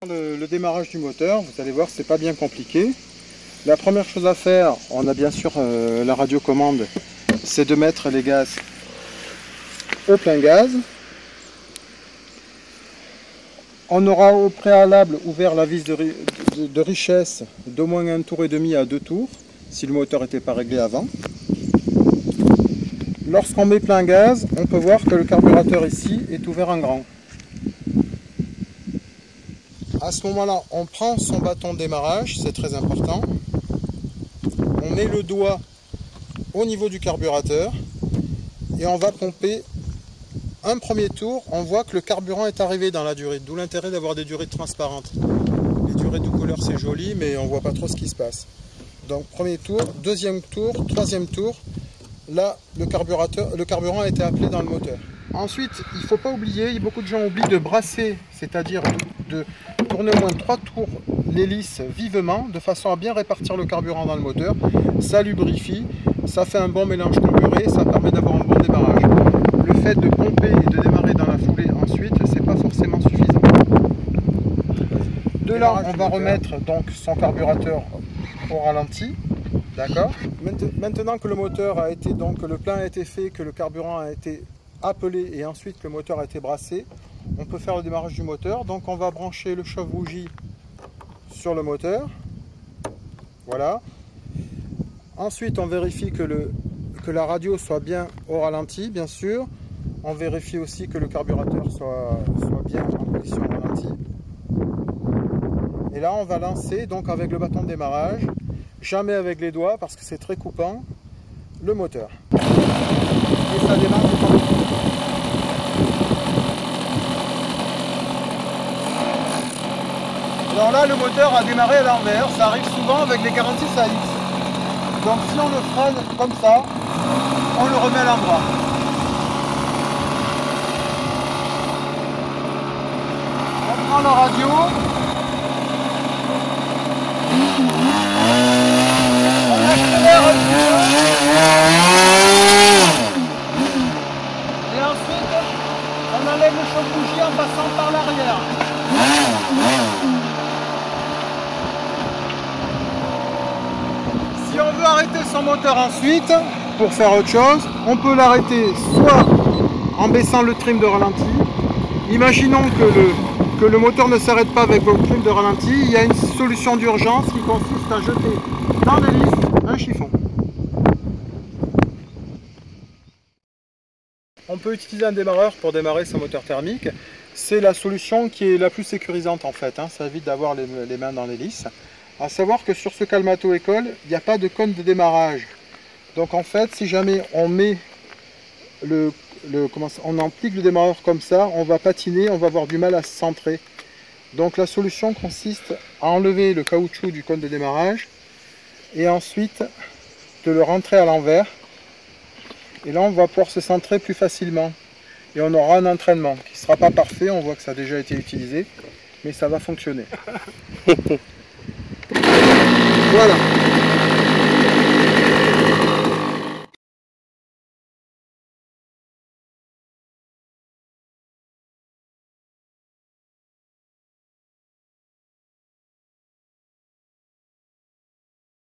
Le démarrage du moteur, vous allez voir, c'est pas bien compliqué. La première chose à faire, on a bien sûr la radiocommande, c'est de mettre les gaz au plein gaz. On aura au préalable ouvert la vis de richesse d'au moins 1 tour et demi à 2 tours, si le moteur n'était pas réglé avant. Lorsqu'on met plein gaz, on peut voir que le carburateur ici est ouvert en grand. À ce moment-là, on prend son bâton de démarrage, c'est très important. On met le doigt au niveau du carburateur et on va pomper un premier tour. On voit que le carburant est arrivé dans la durite, d'où l'intérêt d'avoir des durites transparentes. Les durites de couleur c'est joli, mais on ne voit pas trop ce qui se passe. Donc premier tour, deuxième tour, troisième tour. Là, le carburant a été appelé dans le moteur. Ensuite, il ne faut pas oublier, beaucoup de gens oublient de brasser, c'est-à-dire de tourner au moins 3 tours l'hélice vivement, de façon à bien répartir le carburant dans le moteur. Ça lubrifie, ça fait un bon mélange comburé, ça permet d'avoir un bon démarrage. Le fait de pomper et de démarrer dans la foulée ensuite, c'est pas forcément suffisant. De là, on va remettre donc son carburateur au ralenti. D'accord. Maintenant que le moteur a été, donc le plein a été fait, que le carburant a été appelé et ensuite que le moteur a été brassé, on peut faire le démarrage du moteur. Donc on va brancher le chauffe-bougie sur le moteur. Voilà. Ensuite on vérifie que la radio soit bien au ralenti, bien sûr. On vérifie aussi que le carburateur soit bien en position ralenti. Et là on va lancer donc avec le bâton de démarrage. Jamais avec les doigts parce que c'est très coupant, le moteur. Et ça démarre du premier coup. Alors là, le moteur a démarré à l'envers, ça arrive souvent avec les 46 AX. Donc si on le freine comme ça, on le remet à l'endroit. On prend la radio. Et ensuite, on enlève le chauffe-bougie en passant par l'arrière. Si on veut arrêter son moteur ensuite, pour faire autre chose, on peut l'arrêter soit en baissant le trim de ralenti. Imaginons que le moteur ne s'arrête pas avec votre trim de ralenti. Il y a une solution d'urgence qui consiste à jeter dans l'hélice un chiffon. On peut utiliser un démarreur pour démarrer son moteur thermique. C'est la solution qui est la plus sécurisante en fait. Ça évite d'avoir les mains dans l'hélice. À savoir que sur ce Calmato École, il n'y a pas de cône de démarrage. Donc en fait, si jamais on met on implique le démarreur comme ça, on va patiner, on va avoir du mal à se centrer. Donc la solution consiste à enlever le caoutchouc du cône de démarrage et ensuite de le rentrer à l'envers. Et là on va pouvoir se centrer plus facilement. Et on aura un entraînement qui ne sera pas parfait, on voit que ça a déjà été utilisé, mais ça va fonctionner. Voilà.